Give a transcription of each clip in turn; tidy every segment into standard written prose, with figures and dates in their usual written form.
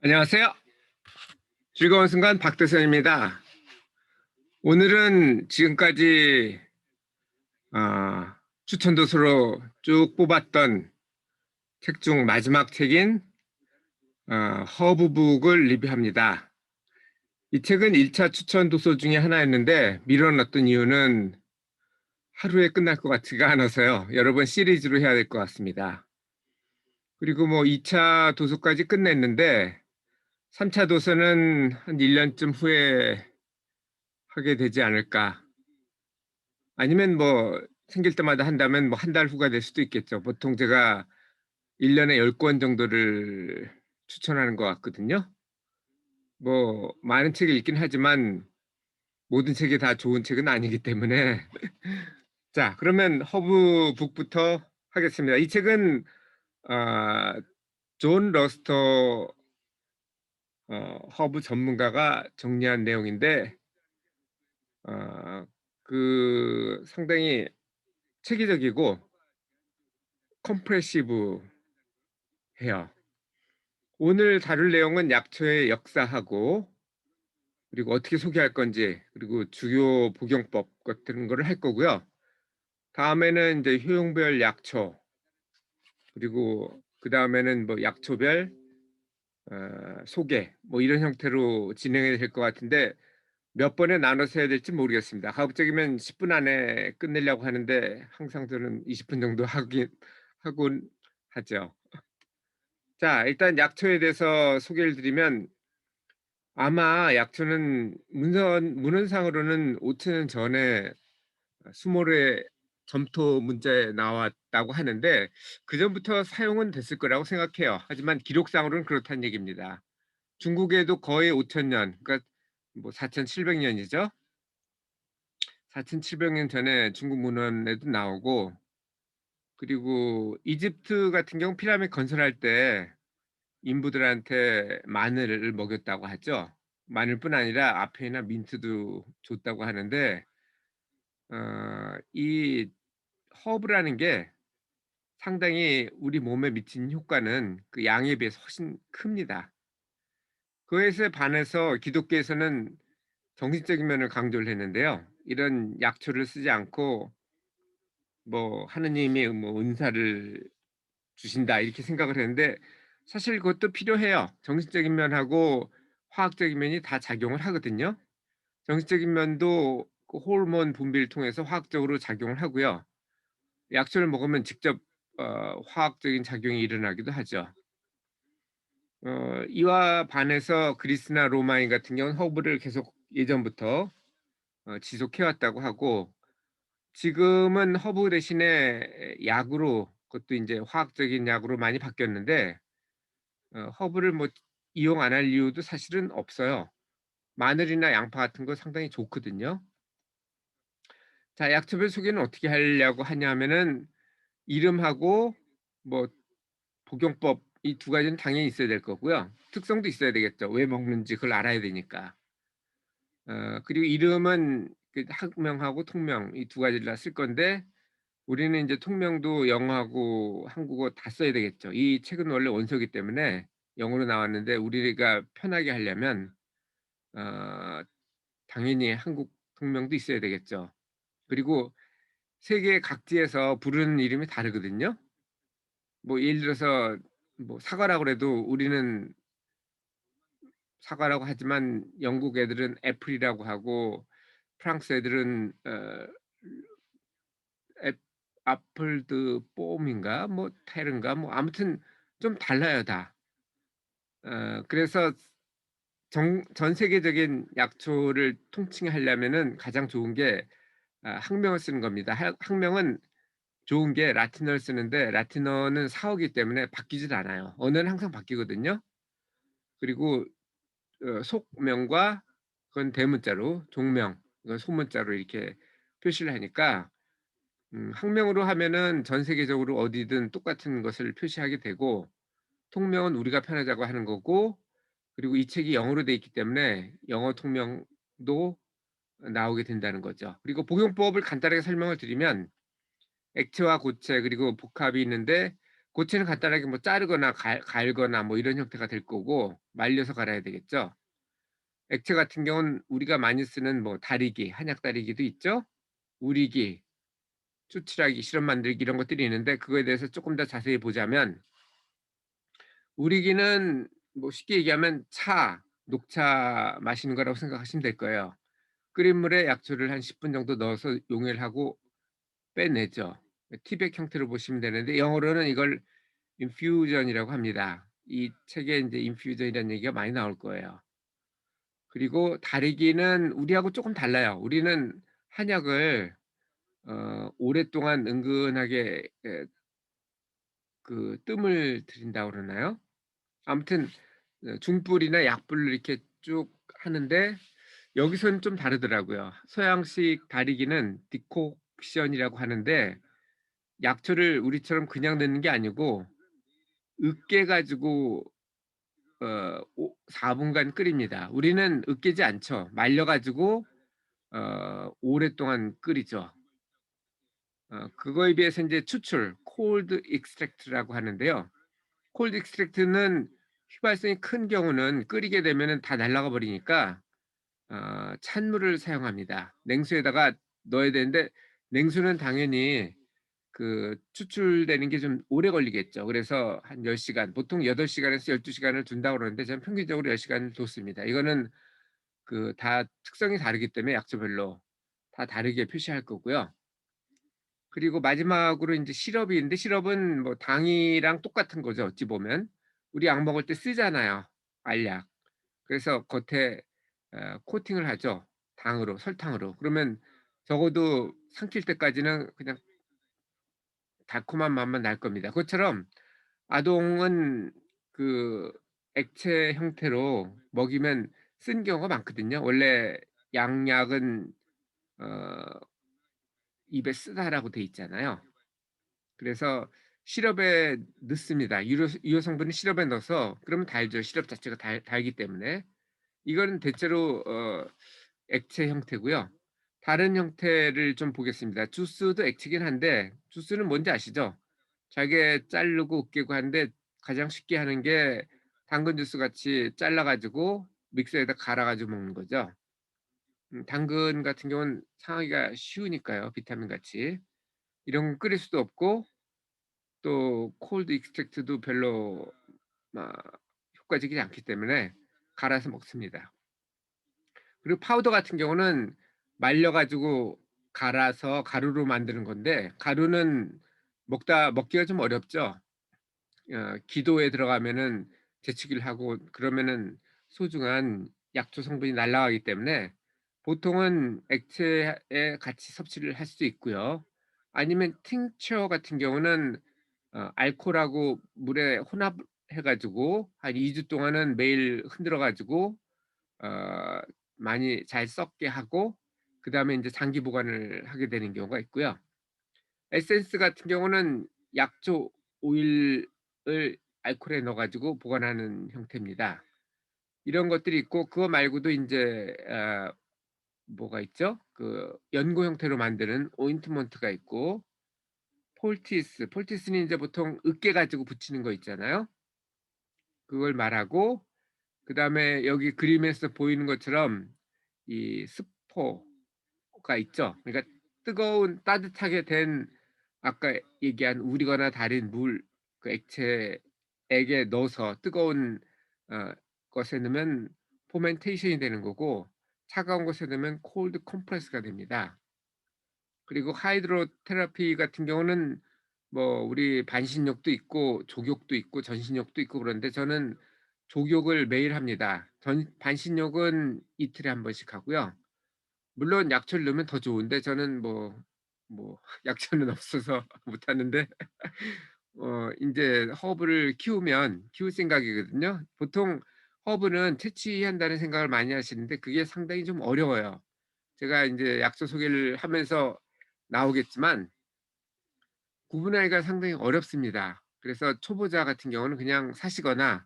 안녕하세요. 즐거운 순간 박대선입니다. 오늘은 지금까지 추천 도서로 쭉 뽑았던 책 중 마지막 책인 허브북을 리뷰합니다. 이 책은 1차 추천 도서 중에 하나였는데 미뤄놨던 이유는 하루에 끝날 것 같지가 않아서요. 여러 번 시리즈로 해야 될 것 같습니다. 그리고 뭐 2차 도서까지 끝냈는데 3차 도서는 한 1년쯤 후에 하게 되지 않을까. 아니면 뭐 생길 때마다 한다면 뭐 한 달 후가 될 수도 있겠죠. 보통 제가 1년에 10권 정도를 추천하는 것 같거든요. 뭐 많은 책을 읽긴 하지만 모든 책이 다 좋은 책은 아니기 때문에 자, 그러면 허브북부터 하겠습니다. 이 책은 아, 존 러스터 허브 전문가가 정리한 내용인데 그 상당히 체계적이고 컴프레시브해요. 오늘 다룰 내용은 약초의 역사하고 그리고 어떻게 소개할 건지 그리고 주요 복용법 같은 거를 할 거고요. 다음에는 이제 효용별 약초 그리고 그 다음에는 뭐 약초별 소개 뭐 이런 형태로 진행이 될 것 같은데 몇 번에 나눠서 해야 될지 모르겠습니다. 가급적이면 10분 안에 끝내려고 하는데 항상 저는 20분 정도 하곤 하죠. 자, 일단 약초에 대해서 소개를 드리면 아마 약초는 문헌상으로는 5천 년 전에 수모르의 점토 문자에 나왔다고 하는데 그 전부터 사용은 됐을 거라고 생각해요. 하지만 기록상으로는 그렇다는 얘기입니다. 중국에도 거의 5천 년, 그러니까 뭐 4,700년이죠. 4,700년 전에 중국 문헌에도 나오고 그리고 이집트 같은 경우 피라미드 건설할 때 인부들한테 마늘을 먹였다고 하죠. 마늘뿐 아니라 앞에나 민트도 줬다고 하는데 이 허브라는 게 상당히 우리 몸에 미치는 효과는 그 양에 비해서 훨씬 큽니다. 그것에 반해서 기독교에서는 정신적인 면을 강조를 했는데요. 이런 약초를 쓰지 않고 뭐 하느님이 뭐 은사를 주신다 이렇게 생각을 했는데 사실 그것도 필요해요. 정신적인 면하고 화학적인 면이 다 작용을 하거든요. 정신적인 면도 그 호르몬 분비를 통해서 화학적으로 작용을 하고요. 약초를 먹으면 직접 화학적인 작용이 일어나기도 하죠. 이와 반해서 그리스나 로마인 같은 경우는 허브를 계속 예전부터 지속해 왔다고 하고 지금은 허브 대신에 약으로 그것도 이제 화학적인 약으로 많이 바뀌었는데 허브를 뭐 이용 안 할 이유도 사실은 없어요. 마늘이나 양파 같은 거 상당히 좋거든요. 자, 약초별 소개는 어떻게 하려고 하냐면은 이름하고 뭐 복용법 이 두 가지는 당연히 있어야 될 거고요. 특성도 있어야 되겠죠. 왜 먹는지 그걸 알아야 되니까. 그리고 이름은 그 학명하고 통명 이 두 가지를 다 쓸 건데 우리는 이제 통명도 영어하고 한국어 다 써야 되겠죠. 이 책은 원래 원서기 때문에 영어로 나왔는데 우리가 편하게 하려면 어, 당연히 한국 통명도 있어야 되겠죠. 그리고 세계 각지에서 부르는 이름이 다르거든요. 뭐 예를 들어서 뭐 사과라고 그래도 우리는 사과라고 하지만 영국 애들은 애플이라고 하고 프랑스 애들은 애, 아플드 뽐인가 뭐 테른가 뭐 아무튼 좀 달라요 다. 그래서 전 세계적인 약초를 통칭하려면은 가장 좋은 게 학명을 쓰는 겁니다. 학명은 좋은 게 라틴어를 쓰는데 라틴어는 사어기 때문에 바뀌질 않아요. 언어는 항상 바뀌거든요. 그리고 속명과 그건 대문자로 종명, 이건 소문자로 이렇게 표시를 하니까 학명으로 하면은 전 세계적으로 어디든 똑같은 것을 표시하게 되고 통명은 우리가 편하자고 하는 거고 그리고 이 책이 영어로 돼 있기 때문에 영어 통명도 나오게 된다는 거죠. 그리고 복용법을 간단하게 설명을 드리면 액체와 고체 그리고 복합이 있는데 고체는 간단하게 뭐 자르거나 갈거나 뭐 이런 형태가 될 거고 말려서 갈아야 되겠죠. 액체 같은 경우는 우리가 많이 쓰는 뭐 다리기, 한약 다리기도 있죠. 우리기, 추출하기, 시럽 만들기 이런 것들이 있는데 그거에 대해서 조금 더 자세히 보자면 우리기는 뭐 쉽게 얘기하면 차, 녹차 마시는 거라고 생각하시면 될 거예요. 끓인 물에 약초를 한 10분 정도 넣어서 용해를 하고 빼내죠. 티백 형태로 보시면 되는데 영어로는 이걸 인퓨전이라고 합니다. 이 책에 인제 인퓨전이라는 얘기가 많이 나올 거예요. 그리고 다리기는 우리하고 쪼끔 달라요. 우리는 한약을 오랫동안 은근하게 뜸을 들인다고 그러나요? 아무튼 중불이나 약불로 이렇게 쭉 하는데 여기서는 좀 다르더라고요. 서양식 다리기는 디콕션이라고 하는데 약초를 우리처럼 그냥 넣는 게 아니고 으깨 가지고 오 4 분간 끓입니다. 우리는 으깨지 않죠. 말려 가지고 오랫동안 끓이죠. 그거에 비해서 인제 추출 cold extract라고 하는데요. cold extract는 휘발성이 큰 경우는 끓이게 되면은 다 날아가 버리니까 찬물을 사용합니다. 냉수에다가 넣어야 되는데 냉수는 당연히 추출되는 게 좀 오래 걸리겠죠. 그래서 한 10 시간 보통 8 시간에서 12 시간을 둔다고 그러는데 저는 평균적으로 10 시간을 뒀습니다. 이거는 다 특성이 다르기 때문에 약초별로 다 다르게 표시할 거고요. 그리고 마지막으로 인제 시럽이 있는데 시럽은 뭐 당이랑 똑같은 거죠 어찌 보면. 우리 약 먹을 때 쓰잖아요 알약. 그래서 겉에 코팅을 하죠 당으로 설탕으로. 그러면 적어도 삼킬 때까지는 그냥 달콤한 맛만 날 겁니다. 그것처럼 아동은 그 액체 형태로 먹이면 쓴 경우가 많거든요. 원래 양약은 어 입에 쓰다라고 돼 있잖아요. 그래서 시럽에 넣습니다. 유효 성분을 시럽에 넣어서 그러면 달죠. 시럽 자체가 달기 때문에. 이거는 대체로 액체 형태고요. 다른 형태를 좀 보겠습니다. 주스도 액체긴 한데 주스는 뭔지 아시죠? 잘게 자르고 으깨고 하는데 가장 쉽게 하는 게 당근 주스 같이 잘라 가지고 믹서에다 갈아 가지고 먹는 거죠. 당근 같은 경우는 상하기가 쉬우니까요, 비타민 같이. 이런 건 끓일 수도 없고 또 콜드 익스트랙트도 별로 막 효과적이지 않기 때문에 갈아서 먹습니다. 그리고 파우더 같은 경우는 말려 가지고 갈아서 가루로 만드는 건데 가루는 먹기가 좀 어렵죠. 기도에 들어가면은 재치기를 하고 그러면은 소중한 약초 성분이 날아가기 때문에 보통은 액체에 같이 섭취를 할 수도 있고요. 아니면 팅처 같은 경우는 알코올하고 물에 혼합해 가지고 한 2주 동안은 매일 흔들어 가지고 어 많이 잘 썩게 하고 그다음에 인제 장기 보관을 하게 되는 경우가 있고요. 에센스 같은 경우는 약초 오일을 알코올에 넣어 가지고 보관하는 형태입니다. 이런 것들이 있고 그거 말고도 인제 뭐가 있죠? 연고 형태로 만드는 오인트먼트가 있고 폴티스는 인제 보통 으깨 가지고 붙이는 거 있잖아요. 그걸 말하고 그다음에 여기 그림에서 보이는 것처럼 이 스포가 있죠. 그러니까 뜨거운 따뜻하게 된 아까 얘기한 우리거나 달인 물 액체액에 넣어서 뜨거운 어 것에 넣으면 포멘테이션이 되는 거고 차가운 것에 넣으면 콜드 컴프레스가 됩니다. 그리고 하이드로 테라피 같은 경우는 뭐 우리 반신욕도 있고 족욕도 있고 전신욕도 있고 그런데 저는 족욕을 매일 합니다. 전 반신욕은 이틀에 한 번씩 하고요. 물론 약초를 넣으면 더 좋은데 저는 뭐 약초는 없어서 못 하는데 인제 허브를 키울 생각이거든요. 보통 허브는 채취한다는 생각을 많이 하시는데 그게 상당히 좀 어려워요. 제가 인제 약초 소개를 하면서 나오겠지만 구분하기가 상당히 어렵습니다. 그래서 초보자 같은 경우는 그냥 사시거나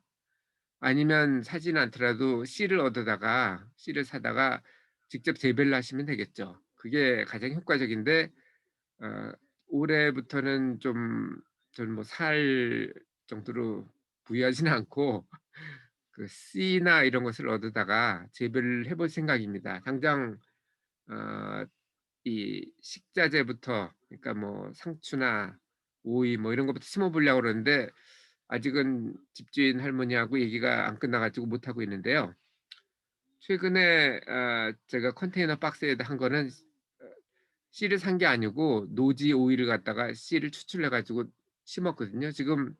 아니면 사지는 않더라도 씨를 사다가 직접 재배를 하시면 되겠죠. 그게 가장 효과적인데 어 올해부터는 좀 저는 뭐 살 정도로 부유하지는 않고 그 씨나 이런 것을 얻어다가 재배를 해볼 생각입니다. 당장 어 이 식자재부터, 그러니까 뭐 상추나 오이 뭐 이런 것부터 심어 보려고 그러는데 아직은 집주인 할머니하고 얘기가 안 끝나 가지고 못 하고 있는데요. 최근에 제가 컨테이너 박스에다 한 거는 씨를 산 게 아니고 노지 오이를 갖다가 씨를 추출해 가지고 심었거든요. 지금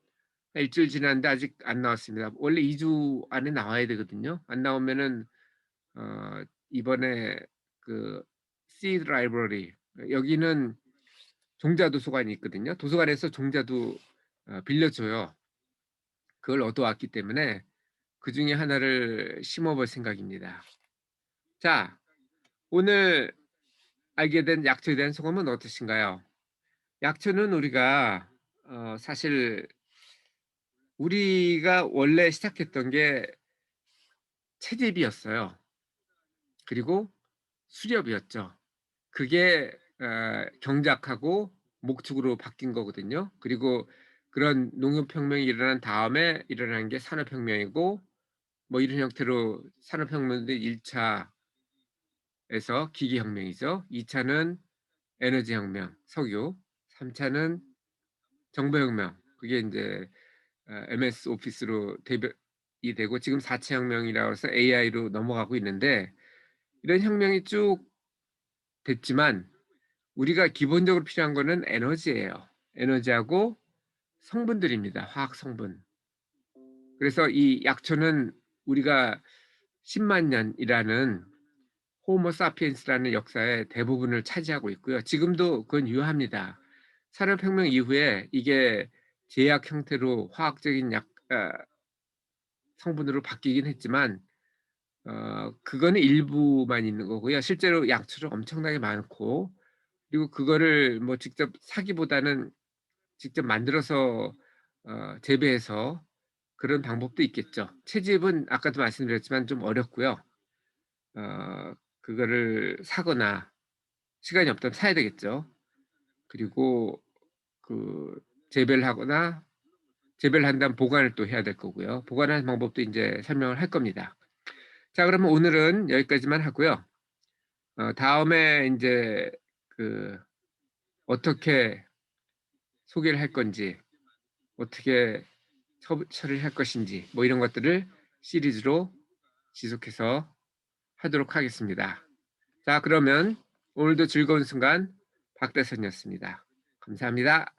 한 일주일 지났는데 아직 안 나왔습니다. 원래 2주 안에 나와야 되거든요. 안 나오면은 이번에 그 Seed Library, 여기는 종자 도서관이 있거든요. 도서관에서 종자도 빌려줘요. 그걸 얻어왔기 때문에 그중에 하나를 심어 볼 생각입니다. 자, 오늘 알게 된 약초에 대한 소감은 어떠신가요? 약초는 우리가 사실 우리가 원래 시작했던 게 채집이었어요. 그리고 수렵이었죠. 그게 경작하고 목축으로 바뀐 거거든요. 그리고 그런 농업혁명이 일어난 다음에 일어난 게 산업혁명이고, 뭐 이런 형태로 산업혁명도 1 차에서 기계혁명이죠. 2 차는 에너지혁명, 석유, 3 차는 정보혁명, 그게 인제 MS 오피스로 대변이 되고, 지금 4차 혁명이라고 해서 AI로 넘어가고 있는데, 이런 혁명이 쭉 됐지만 우리가 기본적으로 필요한 거는 에너지예요. 에너지하고 성분들입니다, 화학 성분. 그래서 이 약초는 우리가 10만 년이라는 호모 사피엔스라는 역사의 대부분을 차지하고 있고요. 지금도 그건 유효합니다. 산업혁명 이후에 이게 제약 형태로 화학적인 성분으로 바뀌긴 했지만 그거는 일부만 있는 거고요. 실제로 약초는 엄청나게 많고, 그리고 그거를 뭐 직접 사기보다는 직접 만들어서 재배해서 그런 방법도 있겠죠. 채집은 아까도 말씀드렸지만 좀 어렵고요. 그거를 사거나 시간이 없다면 사야 되겠죠. 그리고 그 재배를 하거나, 재배를 한 다음 보관을 또 해야 될 거고요. 보관하는 방법도 인제 설명을 할 겁니다. 자, 그러면 오늘은 여기까지만 하고요. 다음에 인제 그 어떻게 소개를 할 건지, 어떻게 처리를 할 것인지, 뭐 이런 것들을 시리즈로 지속해서 하도록 하겠습니다. 자, 그러면 오늘도 즐거운 순간 박대선이었습니다. 감사합니다.